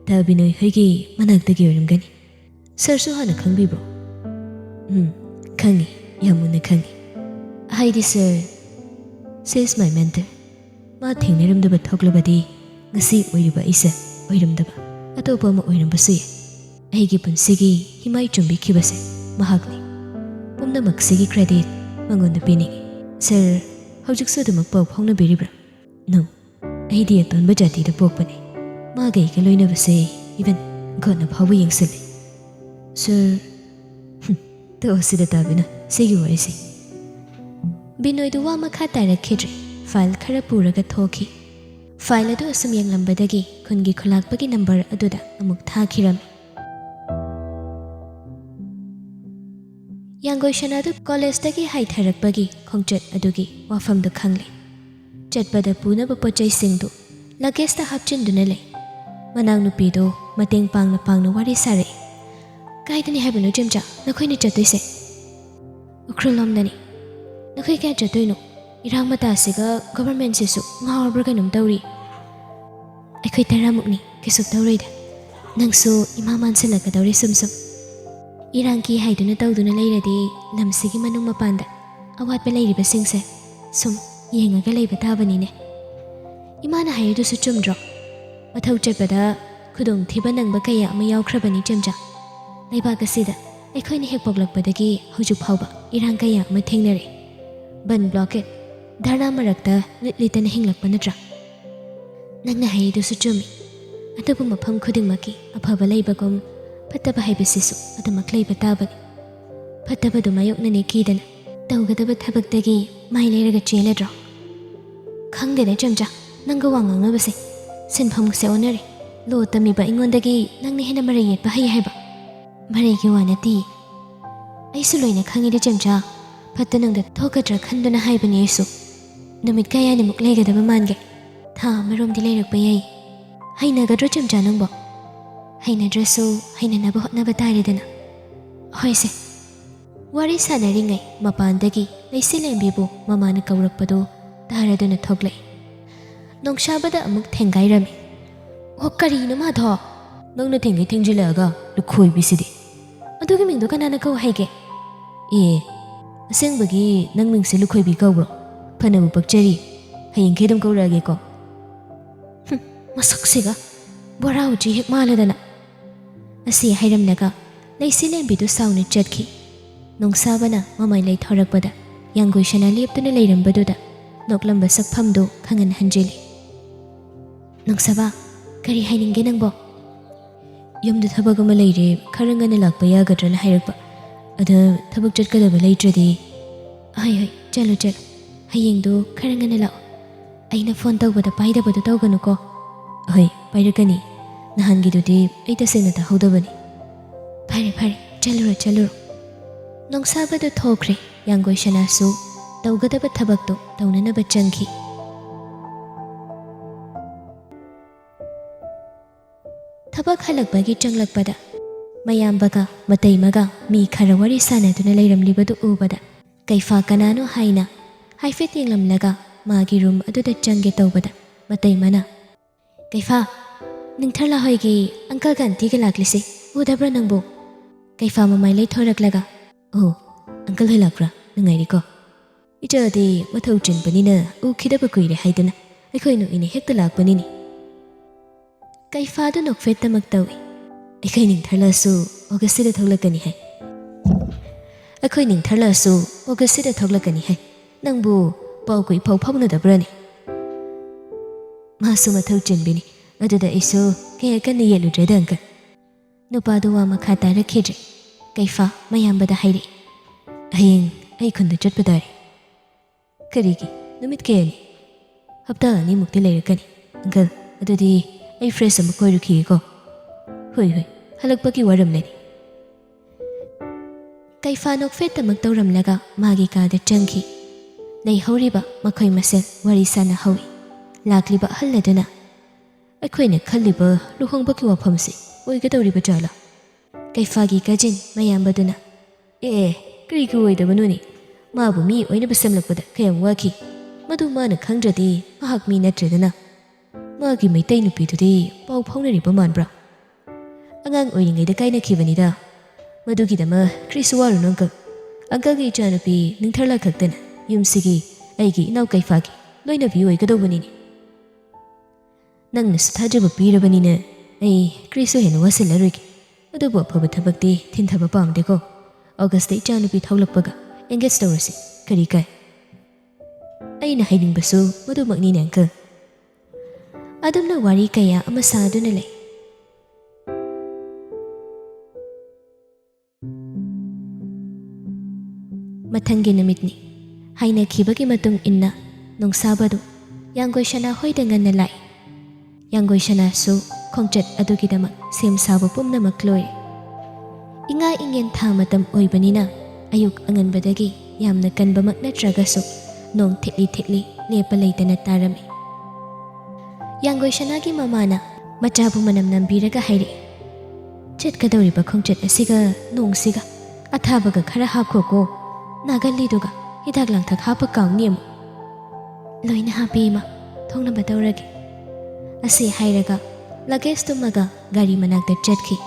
ta Binoy hoigi manakdagi oiramgani sir su hana khangbibro khangi yamuna khangi haidi sir says my mentor ma thengnaramdaba thoklabadi ngasi oiriba isa oiramdaba atopa ma oirambasu ye aigi punsigi himai chumbi khibase mahakni pumnamak sigi credit mangonda pini sir hojik su damak pau phongna beribra no aidi atonba jati da pokpane ma gai ka loina base even gona phawu yengsile sir to osida tabina sigi waisi Binoy du wa makha tairakkhidri file khara puraga thoki file adu asum yenglambadagi khungi khulakpagi number aduda amuk thakhiram yangoishana du college dagi haitharakpagi khongchat adugi wafam du khangli chatpada punaba pochai singdu luggage ta hapchinduna le manang nupi do mateng pangna wari sare kaidani habino jemja nakhoi ni chatoise ukrulomnani nakhoi kya chatoino irang mata siga government sisu ngawbra kanum tawri akhoi taramukni kisuk tawrida nangsu imaman selaka tawri sumsum irang ki haiduna tawduna leiradi lamsigi manung mapanda awatpa leiriba singse sum yengaga leiba tabanine imana haidu su chumdro mathau chatpada khudong thiba nangba kaya ama yawkhrabani chamja leibak asida akhoi ni hek poglakpadagi hujuk phawba irang kaya ama thengnare ban blockade dharna marakta litana hinglakpa natra nangna haidu su chumi adabu mafam khudingmaki afaba leibagom fattaba haibasisu adamak leiba tabani fattabadu mayoknane kidana tawgadaba thabakdagi mai leiraga cheledro khangdene chamja nanga wangangnabase sinphamuk se onare lo tamiba ingondagi nangni hena marayet ba hai haiba maraygi wanati aisu loina khangide chamja fatanangda thokadra khanduna haibani aisu numit kayani muk leigadaba mange tha maromdi leirakpa yai hainagadro chamja nangbo hainadrasu hainanaba hotnaba tairedana hoise wari sanaringai mapandagi leiselembibu mamana kawrakpado taraduna thoklai nongshabada amuk thengairami o karino ma tho nangna thengai thengjilaga lukhoi bisidi ꯑꯗꯨꯒꯤ ꯃꯤꯡꯗꯣ ꯀꯅꯥꯅ ꯀꯧ ꯍꯥꯏꯒꯦ? ꯑꯦ, ꯑꯁꯦꯡꯕꯒꯤ ꯅꯪ ꯃꯤꯡꯁꯦ ꯂꯨꯈꯣꯏꯕꯤ ꯀꯧꯕ꯭ꯔꯣ? ꯐꯅꯕꯨ ꯄꯛꯆꯔꯤ. ꯍꯌꯦꯡꯈꯩ ꯑꯗꯨꯝ ꯀꯧꯔꯛꯑꯒꯦꯀꯣ. ꯃꯁꯛꯁꯤꯒ ꯕꯣꯔꯥ ꯎꯆꯤ ꯍꯦꯛ ꯃꯥꯜꯂꯗꯅ. ꯑꯁꯤ ꯍꯥꯏꯔꯝꯂꯒ ꯂꯩꯁꯤꯂꯦꯝꯕꯤꯗꯨ ꯁꯥꯎꯅ ꯆꯠꯈꯤ. ꯅꯣꯡꯁꯥꯕꯅ ꯃꯃꯥꯏ ꯂꯩꯊꯣꯔꯛꯄꯗ ꯌꯥꯡꯒꯣꯏꯁꯅꯥ ꯂꯦꯞꯇꯨꯅ ꯂꯩꯔꯝꯕꯗꯨꯗ ꯅꯣꯛꯂꯝꯕ ꯁꯛꯐꯝꯗꯨ ꯈꯪꯍꯟꯍꯟꯖꯤꯜꯂꯤ. ꯅꯣꯡꯁꯥꯕ, ꯀꯔꯤ ꯍꯥꯏꯅꯤꯡꯒꯦ ꯅꯪꯕꯣ? ꯌꯨꯝꯗ ꯊꯕꯛ ꯑꯃ ꯂꯩꯔꯦ, ꯈꯔ ꯉꯟꯅ ꯂꯥꯛꯄ ꯌꯥꯒꯗ꯭ꯔꯅ ꯍꯥꯏꯔꯛꯄ. ꯑꯗ ꯊꯕꯛ ꯆꯠꯀꯗꯕ ꯂꯩꯇ꯭ꯔꯗꯤ. ꯍꯣꯏ ꯆꯠꯂꯣ ꯆꯠꯂꯣ. ꯍꯌꯦꯡꯗꯨ ꯈꯔ ꯉꯟꯅ ꯂꯥꯛꯑꯣ. ꯑꯩꯅ ꯐꯣꯟ ꯇꯧꯕꯗ ꯄꯥꯏꯗꯕꯗꯨ ꯇꯧꯒꯅꯨꯀꯣ. ꯍꯣꯏ, ꯄꯥꯏꯔꯛꯀꯅꯤ. ꯅꯍꯥꯟꯒꯤꯗꯨꯗꯤ ꯑꯩ ꯇꯁꯦꯡꯅ ꯇꯥꯍꯧꯗꯕꯅꯤ. ꯐꯔꯦ, ꯆꯠꯂꯨꯔꯣ. ꯅꯣꯡꯁꯥꯕꯗꯨ ꯊꯣꯛꯈ꯭ꯔꯦ. ꯌꯥꯡꯒꯣꯏꯁꯅꯥꯁꯨ ꯇꯧꯒꯗꯕ ꯊꯕꯛꯇꯨ ꯇꯧꯅꯅꯕ ꯆꯪꯈꯤ. ꯊꯕꯛ ꯍꯜꯂꯛꯄꯒꯤ ꯆꯪꯂꯛꯄꯗ ꯃꯌꯥꯝꯕꯒ ꯃꯇꯩꯃꯒ ꯃꯤ ꯈꯔ ꯋꯥꯔꯤ ꯁꯥꯟꯅꯗꯨꯅ ꯂꯩꯔꯝꯂꯤꯕꯗꯨ ꯎꯕꯗ ꯀꯩꯐꯥ ꯀꯅꯥꯅꯣ ꯍꯥꯏꯅ ꯍꯥꯏꯐꯦꯠ ꯌꯦꯡꯂꯝꯂꯒ ꯃꯥꯒꯤ ꯔꯨꯝ ꯑꯗꯨꯗ ꯆꯪꯒꯦ ꯇꯧꯕꯗ ꯃꯇꯩꯃꯅ, ꯀꯩꯐꯥ, ꯅꯤꯡꯊꯔꯂꯥ ꯍꯣꯏꯒꯤ ꯑꯪꯀꯜꯒ ꯑꯟꯇꯤꯒ ꯂꯥꯛꯂꯤꯁꯤ ꯎꯗꯕ꯭ꯔꯥ ꯅꯪꯕꯨ? ꯀꯩꯐꯥ ꯃꯃꯥꯏ ꯂꯩꯊꯣꯔꯛꯂꯒ, ꯑꯣ, ꯑꯪꯀꯜ ꯍꯣꯏ ꯂꯥꯛꯄ꯭ꯔꯥ? ꯅꯨꯡꯉꯥꯏꯔꯤꯀꯣ? ꯏꯆꯥꯗꯤ ꯃꯊꯧ ꯆꯤꯟꯕꯅꯤꯅ ꯎꯈꯤꯗꯕ ꯀꯨꯏꯔꯦ ꯍꯥꯏꯗꯅ ꯑꯩꯈꯣꯏ ꯅꯣꯏꯅ ꯍꯦꯛꯇ ꯂꯥꯛꯄꯅꯤꯅꯤ. ꯀꯩꯐꯥꯗꯨ ꯅꯣꯛꯐꯦꯠꯇꯃꯛ ꯇꯧꯏ. ꯑꯩꯈꯣꯏ ꯅꯤꯡꯊꯔꯂꯥꯁꯨ ꯑꯣꯒꯁꯁꯤꯗ ꯊꯣꯛꯂꯛꯀꯅꯤ ꯍꯥꯏ. ꯑꯩꯈꯣꯏ ꯅꯤꯡꯊꯔꯂꯥꯁꯨ ꯑꯣꯒꯁꯁꯤꯗ ꯊꯣꯛꯂꯛꯀꯅꯤ ꯍꯥꯏ. ꯅꯪꯕꯨ ꯄꯥꯎ ꯏꯐꯥꯎ ꯐꯥꯎꯅꯗꯕ꯭ꯔꯥꯅꯦ? ꯃꯥꯁꯨ ꯃꯊꯧ ꯆꯤꯟꯕꯤꯅꯤ. ꯑꯗꯨꯗ ꯑꯩꯁꯨ ꯀꯌꯥ ꯀꯟꯅ ꯌꯦꯠꯂꯨꯗ꯭ꯔꯦꯗ ꯑꯪꯀꯜ. ꯅꯨꯄꯥꯗꯨ ꯋꯥ ꯃꯈꯥ ꯇꯥꯔꯛꯈꯤꯗ꯭ꯔꯦ. ꯀꯩꯐꯥ ꯃꯌꯥꯝꯕꯗ ꯍꯥꯏꯔꯛꯏ. ꯍꯌꯦꯡ ꯑꯩ ꯈꯨꯟꯗ ꯆꯠꯄ ꯇꯥꯔꯦ. ꯀꯔꯤꯒꯤ? ꯅꯨꯃꯤꯠ ꯀꯌꯥꯅꯤ? ꯍꯞꯇꯥ 2ꯃꯨꯛꯇꯤ ꯂꯩꯔꯛꯀꯅꯤ. ꯑꯪꯀꯜ, ꯑꯗꯨꯗꯤ ꯑꯩ ꯐ꯭ꯔꯦꯁ ꯑꯃꯨꯛ ꯀꯣꯏꯔꯨꯈꯤꯒꯦꯀꯣ. ꯍꯣꯏ, ꯍꯜꯂꯛꯄꯒꯤ ꯋꯥꯔꯝꯂꯅꯤ. ꯀꯩꯐꯥ ꯅꯣꯛꯐꯦꯠꯇꯃꯛ ꯇꯧꯔꯝꯂꯒ ꯃꯥꯒꯤ ꯀꯥꯗ ꯆꯪꯈꯤ. ꯂꯩꯍꯧꯔꯤꯕ ꯃꯈꯣꯏ ꯃꯁꯦꯜ ꯋꯥꯔꯤ ꯁꯥꯟꯅꯍꯧꯏ. ꯂꯥꯛꯂꯤꯕ ꯑꯍꯜ ꯑꯗꯨꯅ, ꯑꯩꯈꯣꯏꯅ ꯈꯜꯂꯤꯕ ꯂꯨꯍꯣꯡꯕꯒꯤ ꯋꯥꯐꯝꯁꯤ ꯑꯣꯏꯒꯗꯧꯔꯤꯕ ꯖꯥꯠꯂꯥ? ꯀꯩꯐꯥꯒꯤ ꯀꯖꯤꯟ ꯃꯌꯥꯝꯕꯗꯨꯅ, ꯀꯔꯤꯒꯤ ꯑꯣꯏꯗꯕꯅꯣꯅꯤ? ꯃꯥꯕꯨ ꯃꯤ ꯑꯣꯏꯅꯕ ꯁꯦꯝꯂꯛꯄꯗ ꯀꯌꯥꯝ ꯋꯥꯈꯤ. ꯃꯗꯨ ꯃꯥꯅ ꯈꯪꯗ꯭ꯔꯗꯤ ꯃꯍꯥꯛ ꯃꯤ ꯅꯠꯇ꯭ꯔꯦꯗꯅ. ꯃꯥꯒꯤ ꯃꯩꯇꯩ ꯅꯨꯄꯤꯗꯨꯗꯤ ꯄꯥꯎ ꯐꯥꯎꯅꯔꯤꯕ ꯃꯥꯟꯕ꯭ꯔꯥ? ꯑꯉꯥꯡ ꯑꯣꯏꯔꯤꯉꯩꯗ ꯀꯥꯏꯅꯈꯤꯕꯅꯤꯗ. ꯃꯗꯨꯒꯤꯗꯃꯛ ꯀꯔꯤꯁꯨ ꯋꯥꯔꯨꯅꯨ ꯑꯪꯀꯜ. ꯑꯪꯀꯜꯒꯤ ꯏꯆꯥꯅꯨꯄꯤ ꯅꯤꯡꯊꯔꯂꯥ ꯈꯛꯇꯅ ꯌꯨꯝꯁꯤꯒꯤ ꯑꯩꯒꯤ ꯏꯅꯥꯎ ꯀꯩꯐꯥꯒꯤ ꯂꯣꯏꯅꯕꯤ ꯑꯣꯏꯒꯗꯧꯕꯅꯤꯅꯦ. ꯅꯪꯅꯁꯨ ꯊꯥꯖꯕ ꯄꯤꯔꯕꯅꯤꯅ ꯑꯩ ꯀꯔꯤꯁꯨ ꯍꯦꯟꯅ ꯋꯥꯁꯤꯜꯂꯔꯣꯏꯒꯦ. ꯑꯗꯨꯕꯨ ꯑꯐꯕ ꯊꯕꯛꯇꯤ ꯊꯤꯟꯊꯕ ꯄꯥꯝꯗꯦꯀꯣ. ꯑꯣꯒꯁꯇ ꯏꯆꯥꯅꯨꯄꯤ ꯊꯣꯛꯂꯛꯄꯒ ꯑꯦꯡꯒꯦꯖ ꯇꯧꯔꯁꯤ. ꯀꯔꯤ ꯀꯥꯏ? ꯑꯩꯅ ꯍꯥꯏꯅꯤꯡꯕꯁꯨ ꯃꯗꯨꯃꯛꯅꯤꯅꯦ ꯑꯪꯀꯜ. ꯑꯗꯨꯝꯅ ꯋꯥꯔꯤ ꯀꯌꯥ ꯑꯃ ꯁꯥꯗꯨꯅ ꯂꯩ. ꯃꯊꯪꯒꯤ ꯅꯨꯃꯤꯠꯅꯤ. ꯍꯥꯏꯅꯈꯤꯕꯒꯤ ꯃꯇꯨꯡ ꯏꯟꯅ ꯅꯣꯡꯁꯥꯕꯗꯨ ꯌꯥꯡꯒꯣꯏꯁꯅꯥ ꯍꯣꯏꯗ ꯉꯟꯅ ꯂꯥꯛꯏ. ꯌꯥꯡꯒꯣꯏꯁꯅꯥꯁꯨ ꯈꯣꯡꯆꯠ ꯑꯗꯨꯒꯤꯗꯃꯛ ꯁꯦꯝ ꯁꯥꯕ ꯄꯨꯝꯅꯃꯛ ꯂꯣꯏꯔꯦ. ꯏꯉꯥ ꯏꯉꯦꯟ ꯊꯥ ꯃꯇꯝ ꯑꯣꯏꯕꯅꯤꯅ ꯑꯌꯨꯛ ꯑꯉꯟꯕꯗꯒꯤ ꯌꯥꯝꯅ ꯀꯟꯕꯃꯛ ꯅꯠꯇ꯭ꯔꯒꯁꯨ ꯅꯣꯡ ꯊꯤꯠꯂꯤ ꯂꯦꯞꯄ ꯂꯩꯇꯅ ꯇꯥꯔꯝꯃꯤ. ꯌꯥꯡꯒꯣꯏꯁꯅꯥꯒꯤ ꯃꯃꯥꯅ ꯃꯆꯥꯕꯨ ꯃꯅꯝ ꯅꯝꯕꯤꯔꯒ ꯍꯥꯏꯔꯛꯏ. ꯆꯠꯀꯗꯧꯔꯤꯕ ꯈꯣꯡꯆꯠ ꯑꯁꯤꯒ ꯅꯣꯡꯁꯤꯒ ꯑꯊꯥꯕꯒ ꯈꯔ ꯍꯥꯞꯈ꯭ꯔꯣꯀꯣ. ꯅꯥꯒꯜꯂꯤꯗꯨꯒ ꯍꯤꯗꯥꯛ ꯂꯥꯡꯊꯛ ꯍꯥꯞꯄ ꯀꯥꯎꯅꯤ ꯑꯃꯨꯛ. ꯂꯣꯏꯅ ꯍꯥꯞꯄꯤ ꯏꯃꯥ, ꯊꯣꯡꯅꯕ ꯇꯧꯔꯒꯦ. ꯑꯁꯤ ꯍꯥꯏꯔꯒ ꯂꯒꯦꯖ ꯇꯨꯝꯃꯒ ꯒꯥꯔꯤ ꯃꯅꯥꯛꯇ ꯆꯠꯈꯤ.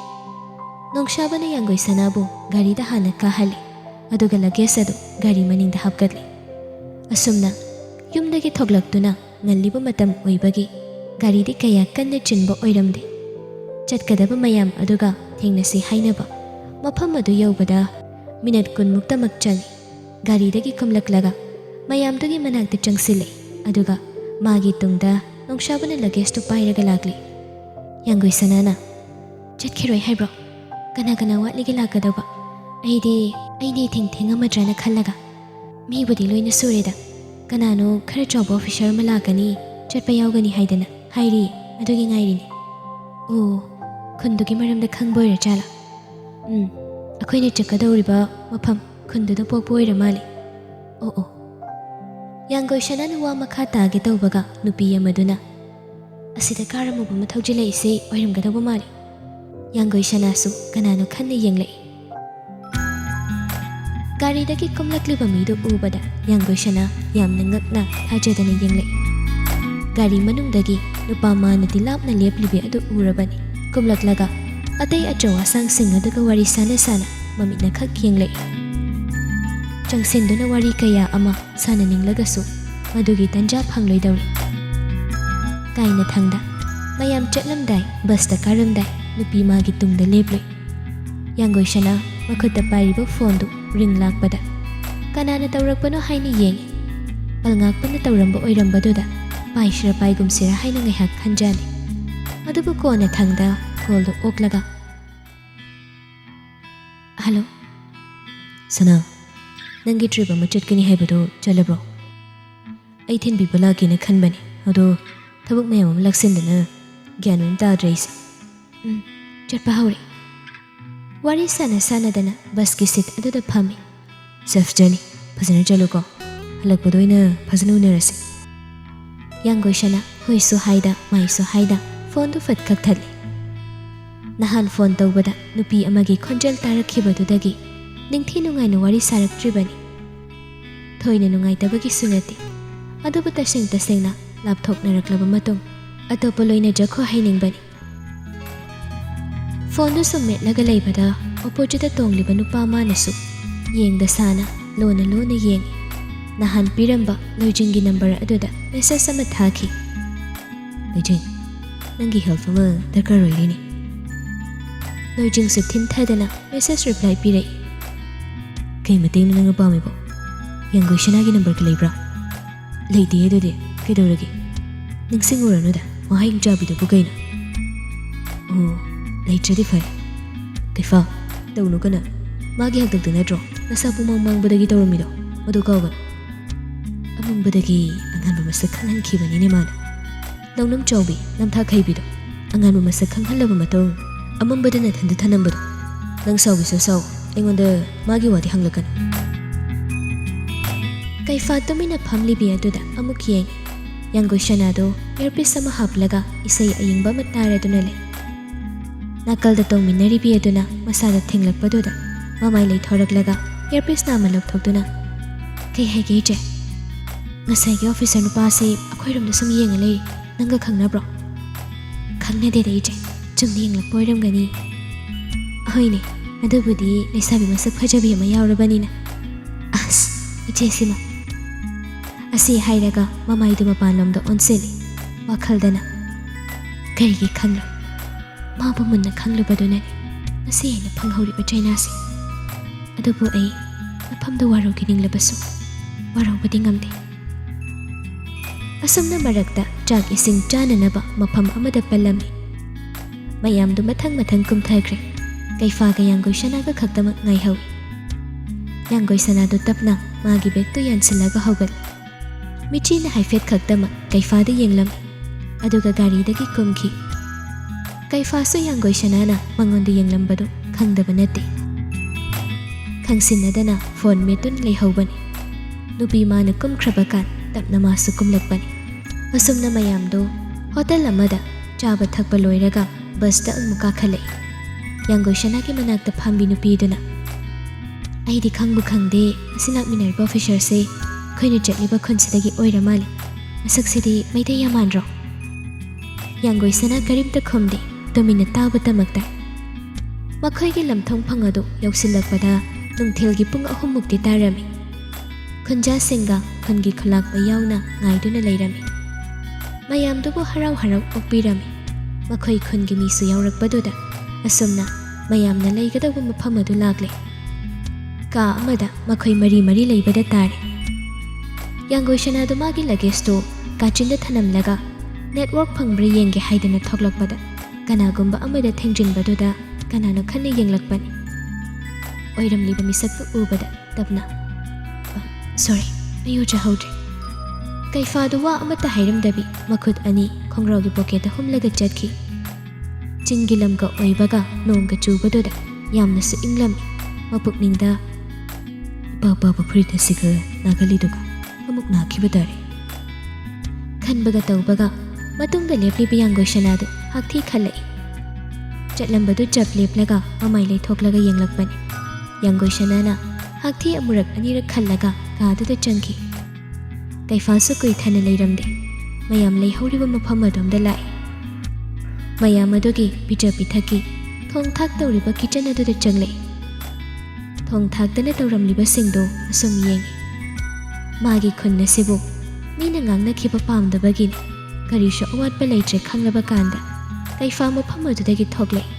ꯅꯣꯡꯁꯥꯕꯅ ꯌꯥꯡꯒꯣꯏꯁꯅꯥꯕꯨ ꯒꯥꯔꯤꯗ ꯍꯥꯟꯅ ꯀꯥꯍꯜꯂꯤ. ꯑꯗꯨꯒ ꯂꯒꯦꯖ ꯑꯗꯨ ꯒꯥꯔꯤ ꯃꯅꯤꯡꯗ ꯍꯥꯞꯀꯠꯂꯤ. ꯑꯁꯨꯝꯅ ꯌꯨꯝꯗꯒꯤ ꯊꯣꯛꯂꯛꯇꯨꯅ ꯉꯜꯂꯤꯕ ꯃꯇꯝ ꯑꯣꯏꯕꯒꯤ ꯒꯥꯔꯤꯗꯤ ꯀꯌꯥ ꯀꯟꯅ ꯆꯤꯟꯕ ꯑꯣꯏꯔꯝꯗꯦ. ꯆꯠꯀꯗꯕ ꯃꯌꯥꯝ ꯑꯗꯨꯒ ꯊꯦꯡꯅꯁꯤ ꯍꯥꯏꯅꯕ ꯃꯐꯝ ꯑꯗꯨ ꯌꯧꯕꯗ ꯃꯤꯅꯠ 10ꯃꯨꯛꯇꯃꯛ ꯆꯪꯏ. ꯒꯥꯔꯤꯗꯒꯤ ꯀꯨꯝꯂꯛꯂꯒ ꯃꯌꯥꯝꯗꯨꯒꯤ ꯃꯅꯥꯛꯇ ꯆꯪꯁꯤꯜꯂꯛꯏ. ꯑꯗꯨꯒ ꯃꯥꯒꯤ ꯇꯨꯡꯗ ꯅꯣꯡꯁꯥꯕꯅ ꯂꯒꯦꯖꯇꯨ ꯄꯥꯏꯔꯒ ꯂꯥꯛꯂꯤ. ꯌꯥꯡꯒꯣꯏꯁꯅꯥꯅ, ꯆꯠꯈꯤꯔꯣꯏ ꯍꯥꯏꯕ꯭ꯔꯣ? ꯀꯅꯥ ꯋꯥꯠꯂꯤꯒꯦ ꯂꯥꯛꯀꯗꯧꯕ? ꯑꯩꯗꯤ ꯊꯦꯡꯉꯝꯃꯗ꯭ꯔꯅ ꯈꯜꯂꯒ. ꯃꯤꯕꯨꯗꯤ ꯂꯣꯏꯅ ꯁꯨꯔꯦꯗ. ꯀꯅꯥꯅꯣ ꯈꯔ ꯆꯥꯎꯕ ꯑꯣꯐꯤꯁꯔ ꯑꯃ ꯂꯥꯛꯀꯅꯤ, ꯆꯠꯄ ꯌꯥꯎꯒꯅꯤ ꯍꯥꯏꯗꯅ ꯍꯥꯏꯔꯤ. ꯑꯗꯨꯒꯤ ꯉꯥꯏꯔꯤꯅꯤ. ꯑꯣ, ꯈꯨꯟꯗꯨꯒꯤ ꯃꯔꯝꯗ ꯈꯪꯕ ꯑꯣꯏꯔ ꯖꯥꯠꯂꯥ? ꯑꯩꯈꯣꯏꯅ ꯆꯠꯀꯗꯧꯔꯤꯕ ꯃꯐꯝ ꯈꯨꯟꯗꯨꯗ ꯄꯣꯛꯄ ꯑꯣꯏꯔ ꯃꯥꯜꯂꯤ. ꯑꯣ. ꯌꯥꯡꯒꯣꯏꯁꯅꯥꯅ ꯋꯥ ꯃꯈꯥ ꯇꯥꯒꯦ ꯇꯧꯕꯒ ꯅꯨꯄꯤ ꯑꯃꯗꯨꯅ, ꯑꯁꯤꯗ ꯀꯥꯔ ꯑꯃꯨꯕ ꯑꯃ ꯊꯧꯖꯤꯜꯂꯛꯏꯁꯦ ꯑꯣꯏꯔꯝꯒꯗꯧꯕ ꯃꯥꯜꯂꯤ. ꯌꯥꯡꯒꯣꯏꯁꯅꯥꯁꯨ ꯀꯅꯥꯅꯣ ꯈꯟꯅ ꯌꯦꯡꯂꯛꯏ. ꯒꯥꯔꯤꯗꯒꯤ ꯀꯨꯝꯂꯛꯂꯤꯕ ꯃꯤꯗꯨ ꯎꯕꯗ ꯌꯥꯡꯒꯣꯏꯁꯅꯥ ꯌꯥꯝꯅ ꯉꯛꯅ ꯊꯥꯖꯗꯅ ꯌꯦꯡꯂꯛꯏ. ꯒꯥꯔꯤ ꯃꯅꯨꯡꯗꯒꯤ ꯅꯨꯄꯥ ꯃꯥꯅꯗꯤ ꯂꯥꯞꯅ ꯂꯦꯞꯂꯤꯕꯤ ꯑꯗꯨ ꯎꯔꯕꯅꯤ. ꯀꯨꯝꯂꯛꯂꯒ ꯑꯇꯩ ꯑꯆꯧ ꯑꯁꯥꯡꯁꯤꯡ ꯑꯗꯨꯒ ꯋꯥꯔꯤ ꯁꯥꯅ ꯃꯃꯤꯠꯅ ꯈꯛ ꯌꯦꯡꯂꯛꯏ ꯆꯪꯁꯤꯟꯗꯨꯅ ꯋꯥꯔꯤ ꯀꯌꯥ ꯑꯃ ꯁꯥꯟꯅꯅꯤꯡꯂꯒꯁꯨ ꯃꯗꯨꯒꯤ ꯇꯟꯖꯥ ꯐꯪꯂꯣꯏꯗꯧꯔꯤ ꯀꯥꯏꯅ ꯊꯪꯗ ꯃꯌꯥꯝ ꯆꯠꯂꯝꯗꯥꯏ ꯕꯁꯇ ꯀꯥꯔꯝꯗꯥꯏ ꯅꯨꯄꯤ ꯃꯥꯒꯤ ꯇꯨꯡꯗ ꯂꯦꯞꯂꯨꯏ ꯌꯥꯡꯒꯣꯏꯁꯅꯥ ꯃꯈꯨꯠꯇ ꯄꯥꯏꯔꯤꯕ ꯐꯣꯟꯗꯨ ꯔꯤꯡ ꯂꯥꯛꯄꯗ ꯀꯅꯥꯅ ꯇꯧꯔꯛꯄꯅꯣ ꯍꯥꯏꯅ ꯌꯦꯡꯉꯤ ꯄꯜꯉꯥꯛꯄꯅ ꯇꯧꯔꯝꯕ ꯑꯣꯏꯔꯝꯕꯗꯨꯗ ꯄꯥꯏꯁꯤꯔ ꯄꯥꯏꯒꯨꯝꯁꯤꯔ ꯍꯥꯏꯅ ꯉꯥꯏꯍꯥꯛ ꯈꯟꯖꯥꯟꯅꯤ ꯑꯗꯨꯕꯨ ꯀꯣꯟꯅ ꯊꯪꯗ ꯀꯣꯜꯗꯨ ꯑꯣꯛꯂꯒ ꯍꯜꯂꯣ ꯁꯅꯥ ꯅꯪꯒꯤ ꯇ꯭ꯔꯤꯞ ꯑꯃ ꯆꯠꯀꯅꯤ ꯍꯥꯏꯕꯗꯣ ꯆꯠꯂꯕ꯭ꯔꯣ ꯑꯩ ꯊꯤꯟꯕꯤꯕ ꯂꯥꯛꯀꯦꯅ ꯈꯟꯕꯅꯦ ꯑꯗꯣ ꯊꯕꯛ ꯃꯌꯥꯝ ꯑꯃ ꯂꯥꯛꯁꯤꯟꯗꯅ ꯒ꯭ꯌꯥꯟ ꯑꯣꯏꯅ ꯇꯥꯗ꯭ꯔꯦ ꯑꯩꯁꯦ ꯆꯠꯄ ꯍꯧꯔꯦ ꯋꯥꯔꯤ ꯁꯥꯟꯅꯗꯅ ꯕꯁꯀꯤ ꯁꯤꯠ ꯑꯗꯨꯗ ꯐꯝꯃꯤ ꯁꯦꯐ ꯖꯔꯅꯤ ꯐꯖꯅ ꯆꯠꯂꯨꯀꯣ ꯍꯜꯂꯛꯄꯗ ꯑꯣꯏꯅ ꯐꯖꯅ ꯎꯅꯔꯁꯤ ꯌꯥꯡꯒꯣꯏꯁꯅꯥ ꯍꯣꯏꯁꯨ ꯍꯥꯏꯗ ꯃꯥꯏꯁꯨ ꯍꯥꯏꯗ ꯐꯣꯟꯗꯨ ꯐꯠ ꯀꯛꯊꯠꯂꯤ ꯅꯍꯥꯟ ꯐꯣꯟ ꯇꯧꯕꯗ ꯅꯨꯄꯤ ꯑꯃꯒꯤ ꯈꯣꯟꯖꯦꯜ ꯇꯥꯔꯛꯈꯤꯕꯗꯨꯗꯒꯤ ꯅꯤꯡꯊꯤ ꯅꯨꯡꯉꯥꯏꯅ ꯋꯥꯔꯤ ꯁꯥꯔꯛꯇ꯭ꯔꯤꯕꯅꯤ ꯊꯣꯏꯅ ꯅꯨꯡꯉꯥꯏꯇꯕꯒꯤꯁꯨ ꯅꯠꯇꯦ ꯑꯗꯨꯕꯨ ꯇꯁꯦꯡꯅ ꯂꯥꯞꯊꯣꯛꯅꯔꯛꯂꯕ ꯃꯇꯨꯡ ꯑꯇꯣꯞꯄ ꯂꯣꯏꯅꯖꯈꯣ ꯍꯥꯏꯅꯤꯡꯕꯅꯤ ꯐꯣꯟꯗꯨ ꯁꯨꯝ ꯃꯦꯠꯂꯒ ꯂꯩꯕꯗ ꯑꯣꯄꯣꯖꯤꯠꯇ ꯇꯣꯡꯂꯤꯕ ꯅꯨꯄꯥ ꯃꯥꯅꯁꯨ ꯌꯦꯡꯗ ꯁꯥꯅ ꯂꯣꯟꯅ ꯌꯦꯡꯉꯤ ꯅꯍꯥꯟ ꯄꯤꯔꯝꯕ ꯂꯣꯏꯖꯤꯡꯒꯤ ꯅꯝꯕꯔ ꯑꯗꯨꯗ ꯃꯦꯁꯦꯖ ꯑꯃ ꯊꯥꯈꯤ ꯂꯣꯏꯖꯤꯡ ꯅꯪꯒꯤ ꯍꯦꯜꯞ ꯑꯃ ꯗꯔꯀꯥꯔ ꯑꯣꯏꯔꯤꯅꯤ ꯂꯣꯏꯖꯤꯡꯁꯨ ꯊꯤꯟꯊꯗꯅ ꯃꯦꯁꯦꯖ ꯔꯤꯄ꯭ꯂꯥꯏ ꯄꯤꯔꯛꯏ ꯀꯩ ꯃꯇꯦꯡꯅꯣ ꯅꯪꯅ ꯄꯥꯝꯃꯤꯕꯣ ꯌꯥꯡꯒꯣꯏꯁꯅꯥꯒꯤ ꯅꯝꯕꯔꯒ ꯂꯩꯕ꯭ꯔꯥ ꯂꯩꯇꯦ ꯑꯗꯨꯗꯤ ꯀꯩꯗꯧꯔꯒꯦ ꯅꯤꯡꯁꯤꯡꯉꯨꯔꯅꯨꯗ ꯋꯥꯍꯩ ꯆꯥꯕꯤꯗꯨꯕꯨ ꯀꯩꯅꯣ ꯑꯣ ꯂꯩꯇ꯭ꯔꯗꯤ ꯐꯔꯦ ꯀꯩꯐꯥ ꯇꯧꯅꯨ ꯀꯅꯥ ꯃꯥꯒꯤ ꯍꯥꯛꯇꯛꯇ ꯅꯠꯇ꯭ꯔꯣ ꯅꯁꯥ ꯄꯨꯡꯃꯥꯡ ꯃꯥꯡꯕꯗꯒꯤ ꯇꯧꯔꯝꯃꯤꯗꯣ ꯃꯗꯨ ꯀꯥꯎꯒꯅꯨ ꯑꯃꯝꯕꯗꯒꯤ ꯑꯉꯥꯟꯕ ꯃꯁꯛ ꯈꯪꯍꯟꯈꯤꯕꯅꯤꯅꯦ ꯃꯥꯅ ꯂꯧꯅꯝ ꯆꯥꯎꯕꯤ ꯅꯝꯊꯥꯛ ꯍꯩꯕꯤꯗꯣ ꯑꯉꯥꯟꯕ ꯃꯁꯛ ꯈꯪꯍꯜꯂꯕ ꯃꯇꯨꯡ ꯑꯃꯝꯕꯗ ꯅꯊꯟꯗ ꯊꯅꯝꯕꯗꯣ ꯅꯪ ꯁꯥꯎꯕꯤꯁꯨ ꯁꯥꯎ ꯑꯩꯉꯣꯟꯗ ꯃꯥꯒꯤ ꯋꯥꯗꯤ ꯍꯪꯂꯛꯀꯅꯨ ꯀꯩꯐꯥ ꯇꯨꯃꯤꯟꯅ ꯐꯝꯂꯤꯕꯤ ꯑꯗꯨꯗ ꯑꯃꯨꯛ ꯌꯦꯡꯉꯤ ꯌꯥꯡꯒꯣꯏꯁꯅꯥꯗꯣ ꯏꯌꯔꯄꯤꯁ ꯑꯃ ꯍꯥꯞꯂꯒ ꯏꯁꯩ ꯑꯏꯪꯕ ꯑꯃ ꯇꯥꯔꯗꯨꯅ ꯂꯩ ꯅꯥꯀꯜꯗ ꯇꯣꯡꯃꯤꯟꯅꯔꯤꯕꯤ ꯑꯗꯨꯅ ꯃꯁꯥꯗ ꯊꯦꯡꯂꯛꯄꯗꯨꯗ ꯃꯃꯥꯏ ꯂꯩꯊꯣꯔꯛꯂꯒ ꯏꯌꯔꯄꯤꯁ ꯅꯥꯝꯃ ꯂꯧꯊꯣꯛꯇꯨꯅ ꯀꯩ ꯍꯥꯏꯒꯦ ꯏꯆꯦ ꯉꯁꯥꯏꯒꯤ ꯑꯣꯐꯤꯁꯔ ꯅꯨꯄꯥꯁꯤ ꯑꯩꯈꯣꯏꯔꯣꯝꯗ ꯁꯨꯝ ꯌꯦꯡꯉ ꯂꯩꯔꯤ ꯅꯪꯒ ꯈꯪꯅꯕ꯭ꯔꯣ ꯈꯪꯅꯗꯦꯗ ꯏꯆꯦ ꯆꯨꯝꯅ ꯌꯦꯡꯂꯛꯄ ꯑꯣꯏꯔꯝꯒꯅꯤ ꯍꯣꯏꯅꯦ ꯑꯗꯨꯕꯨꯗꯤ ꯂꯩꯁꯥꯕꯤ ꯃꯁꯛ ꯐꯖꯕꯤ ꯑꯃ ꯌꯥꯎꯔꯕꯅꯤꯅ ꯑꯁ ꯏꯆꯦꯁꯤꯃ ꯑꯁꯤ ꯍꯥꯏꯔꯒ ꯃꯃꯥꯏꯗꯨ ꯃꯄꯥꯟꯂꯣꯝꯗ ꯑꯣꯟꯁꯤꯜꯂꯤ ꯋꯥꯈꯜꯗꯅ ꯀꯔꯤꯒꯤ ꯈꯪꯂꯣꯏ ꯃꯥꯕꯨ ꯃꯨꯟꯅ ꯈꯪꯂꯨꯕꯗꯨꯅꯅꯤ ꯉꯁꯤ ꯑꯩꯅ ꯐꯪꯍꯧꯔꯤꯕ ꯆꯩꯅꯥꯁꯤ ꯑꯗꯨꯕꯨ ꯑꯩ ꯃꯐꯝꯗ ꯋꯥꯔꯧꯈꯤꯅꯤꯡꯂꯕꯁꯨ ꯋꯥꯔꯧꯕꯗꯤ ꯉꯝꯗꯦ ꯑꯁꯨꯝꯅ ꯃꯔꯛꯇ ꯆꯥꯛ ꯏꯁꯤꯡ ꯆꯥꯅꯅꯕ ꯃꯐꯝ ꯑꯃꯗ ꯄꯜꯂꯝꯃꯤ ꯃꯌꯥꯝꯗꯨ ꯃꯊꯪ ꯀꯨꯝꯊꯈ꯭ꯔꯦ ꯀꯩꯐꯥꯒ ꯌꯥꯡꯒꯣꯏꯁꯅꯥꯒ ꯈꯛꯇꯃꯛ ꯉꯥꯏꯍꯧꯏ ꯌꯥꯡꯒꯣꯏꯁꯅꯥꯗꯨ ꯇꯞꯅ ꯃꯥꯒꯤ ꯕꯦꯒꯇꯨ ꯌꯥꯟꯁꯤꯜꯂꯒ ꯍꯧꯒꯠꯂꯤ ꯃꯤꯆꯤꯅ ꯍꯥꯏꯐꯦꯠ ꯈꯛꯇꯃꯛ ꯀꯩꯐꯥꯗ ꯌꯦꯡꯂꯝꯃꯤ ꯑꯗꯨꯒ ꯒꯥꯔꯤꯗꯒꯤ ꯀꯨꯝꯈꯤ ꯀꯩꯐꯥꯁꯨ ꯌꯥꯡꯒꯣꯏꯁꯅꯥꯅ ꯃꯉꯣꯟꯗ ꯌꯦꯡꯂꯝꯕꯗꯨ ꯈꯪꯗꯕ ꯅꯠꯇꯦ ꯈꯪꯁꯤꯟꯅꯗꯅ ꯐꯣꯟ ꯃꯦꯠꯇꯨꯅ ꯂꯩꯍꯧꯕꯅꯤ ꯅꯨꯄꯤ ꯃꯥꯅ ꯀꯨꯝꯈ꯭ꯔꯕ ꯀꯥꯟ ꯇꯞꯅ ꯃꯥꯁꯨ ꯀꯨꯝꯂꯛꯄꯅꯤ ꯑꯁꯨꯝꯅ ꯃꯌꯥꯝꯗꯣ ꯍꯣꯇꯦꯜ ꯑꯃꯗ ꯆꯥꯕ ꯊꯛꯄ ꯂꯣꯏꯔꯒ ꯕꯁꯇ ꯑꯃꯨꯛ ꯀꯥꯈꯠꯂꯛꯏ ꯌꯥꯡꯒꯣꯏꯁꯅꯥꯒꯤ ꯃꯅꯥꯛꯇ ꯐꯝꯕꯤ ꯅꯨꯄꯤꯗꯨꯅ ꯑꯩꯗꯤ ꯈꯪꯕꯨ ꯈꯪꯗꯦ ꯑꯁꯤ ꯂꯥꯛꯃꯤꯟꯅꯔꯤꯕ ꯑꯣꯐꯤꯁꯔꯁꯦ ꯑꯩꯈꯣꯏꯅ ꯆꯠꯂꯤꯕ ꯈꯨꯟꯁꯤꯗꯒꯤ ꯑꯣꯏꯔ ꯃꯥꯜꯂꯤ ꯃꯁꯛꯁꯤꯗꯤ ꯃꯩꯇꯩ ꯌꯥꯝ ꯃꯥꯟꯗ꯭ꯔꯣ ꯌꯥꯡꯒꯣꯏꯁꯅꯥ ꯀꯔꯤꯝꯇ ꯈꯨꯝꯗꯦ ꯇꯨꯃꯤꯟꯅ ꯇꯥꯕꯇꯃꯛꯇ ꯃꯈꯣꯏꯒꯤ ꯂꯝꯊꯣꯡꯐꯝ ꯑꯗꯨ ꯌꯧꯁꯤꯜꯂꯛꯄꯗ ꯅꯨꯡꯊꯤꯜꯒꯤ ꯄꯨꯡ 3ꯃꯨꯛꯇꯤ ꯇꯥꯔꯝꯃꯤ ꯈꯨꯟꯖꯥꯁꯤꯡꯒ ꯈꯨꯟꯒꯤ ꯈꯨꯂꯥꯛꯄ ꯌꯥꯎꯅ ꯉꯥꯏꯗꯨꯅ ꯂꯩꯔꯝꯃꯤ ꯃꯌꯥꯝꯗꯨꯕꯨ ꯍꯔꯥꯎ ꯑꯣꯛꯄꯤꯔꯝꯃꯤ ꯃꯈꯣꯏ ꯈꯨꯟꯒꯤ ꯃꯤꯁꯨ ꯌꯥꯎꯔꯛꯄꯗꯨꯗ ꯑꯁꯨꯝꯅ ꯃꯌꯥꯝꯅ ꯂꯩꯒꯗꯧꯕ ꯃꯐꯝ ꯑꯗꯨ ꯂꯥꯛꯂꯦ ꯀꯥ ꯑꯃꯗ ꯃꯈꯣꯏ ꯃꯔꯤ ꯂꯩꯕꯗ ꯇꯥꯔꯦ ꯌꯥꯡꯒꯣꯏꯁꯅꯥꯗꯨ ꯃꯥꯒꯤ ꯂꯒꯦꯖꯇꯨ ꯀꯥꯆꯤꯟꯗ ꯊꯅꯝꯂꯒ ꯅꯦꯠꯋꯥꯔꯛ ꯐꯪꯕ꯭ꯔꯥ ꯌꯦꯡꯒꯦ ꯍꯥꯏꯗꯅ ꯊꯣꯛꯂꯛꯄꯗ ꯀꯅꯥꯒꯨꯝꯕ ꯑꯃꯗ ꯊꯦꯡꯖꯤꯟꯕꯗꯨꯗ ꯀꯅꯥꯅꯣ ꯈꯟꯅ ꯌꯦꯡꯂꯛꯄꯅꯤ ꯑꯣꯏꯔꯝꯂꯤꯕ ꯃꯤꯁꯛꯇꯨ ꯎꯕꯗ ꯇꯞꯅ ꯁꯣꯔꯤ ꯑꯩ ꯎꯖꯍꯧꯗ꯭ꯔꯦ ꯀꯩꯐꯥꯗꯨ ꯋꯥ ꯑꯃꯠꯇ ꯍꯥꯏꯔꯝꯗꯕꯤ ꯃꯈꯨꯠ ꯑꯅꯤ ꯈꯣꯡꯒ꯭ꯔꯥꯎꯒꯤ ꯄꯣꯀꯦꯠꯇ ꯍꯨꯝꯂꯒ ꯆꯠꯈꯤ ꯆꯤꯡꯒꯤ ꯂꯝꯒ ꯑꯣꯏꯕꯒ ꯅꯣꯡꯒ ꯆꯨꯕꯗꯨꯗ ꯌꯥꯝꯅꯁꯨ ꯏꯪꯂꯝꯃꯤ ꯃꯄꯨꯛꯅꯤꯡꯗ ꯏꯄꯥ ꯐꯨꯔꯤꯠ ꯑꯁꯤꯒ ꯅꯥꯒꯜꯂꯤꯗꯨꯒ ꯑꯃꯨꯛ ꯅꯥꯈꯤꯕ ꯇꯥꯔꯦ ꯈꯟꯕꯒ ꯇꯧꯕꯒ ꯃꯇꯨꯡꯗ ꯂꯦꯞꯂꯤꯕ ꯌꯥꯡꯒꯣꯏꯁꯅꯥꯗꯨ ꯍꯥꯛꯊꯤ ꯈꯜꯂꯛꯏ ꯆꯠꯂꯝꯕꯗꯨ ꯆꯞ ꯂꯦꯞꯂꯒ ꯃꯃꯥꯏ ꯂꯩꯊꯣꯛꯂꯒ ꯌꯦꯡꯂꯛꯄꯅꯤ ꯌꯥꯡꯒꯣꯏꯁꯅꯥꯅ ꯍꯥꯛꯊꯤ ꯑꯃꯨꯔꯛ ꯑꯅꯤꯔꯛ ꯈꯜꯂꯒ ꯀꯥꯗꯨꯗ ꯆꯪꯈꯤ ꯀꯩꯐꯥꯁꯨ ꯀꯨꯏꯊꯅ ꯂꯩꯔꯝꯗꯦ ꯃꯌꯥꯝ ꯂꯩꯍꯧꯔꯤꯕ ꯃꯐꯝ ꯑꯗꯣꯝꯗ ꯂꯥꯛꯏ ꯃꯌꯥꯝ ꯑꯗꯨꯒꯤ ꯄꯤꯖ ꯄꯤꯊꯛꯀꯤ ꯊꯣꯡ ꯊꯥꯛ ꯇꯧꯔꯤꯕ ꯀꯤꯆꯟ ꯑꯗꯨꯗ ꯆꯪꯂꯛꯏ ꯊꯣꯡ ꯊꯥꯛꯇꯅ ꯇꯧꯔꯝꯂꯤꯕꯁꯤꯡꯗꯨ ꯑꯁꯨꯝ ꯌꯦꯡꯏ꯫ ꯃꯥꯒꯤ ꯈꯨꯟ ꯑꯁꯤꯕꯨ ꯃꯤꯅ ꯉꯥꯡꯅꯈꯤꯕ ꯄꯥꯝꯗꯕꯒꯤꯅꯤ ꯀꯔꯤꯁꯨ ꯑꯋꯥꯠꯄ ꯂꯩꯇ꯭ꯔꯦ ꯈꯪꯂꯕ ꯀꯥꯟꯗ ꯀꯩꯐꯥ ꯃꯐꯝ ꯑꯗꯨꯗꯒꯤ ꯊꯣꯛꯂꯛꯏ꯫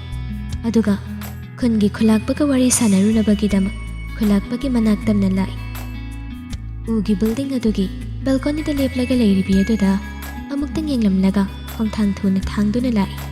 ꯑꯗꯨꯒ ꯈꯨꯟꯒꯤ ꯈꯨꯂꯥꯛꯄꯒ ꯋꯥꯔꯤ ꯁꯥꯟꯅꯔꯨꯅꯕꯒꯤꯗꯃꯛ ꯈꯨꯂꯥꯛꯄꯒꯤ ꯃꯅꯥꯛ ꯇꯝꯅ ꯂꯥꯛꯏ꯫ ꯎꯒꯤ ꯕꯤꯜꯗꯤꯡ ꯑꯗꯨꯒꯤ ꯕꯦꯜꯀꯣꯅꯤꯗ ꯂꯦꯞꯂꯒ ꯂꯩꯔꯤꯕꯤ ꯑꯗꯨꯗ ꯑꯃꯨꯛꯇꯪ ꯌꯦꯡꯂꯝꯂꯒ ꯈꯣꯡꯊꯥꯡ ꯊꯨꯅ ꯊꯥꯡꯗꯨꯅ ꯂꯥꯛꯏ꯫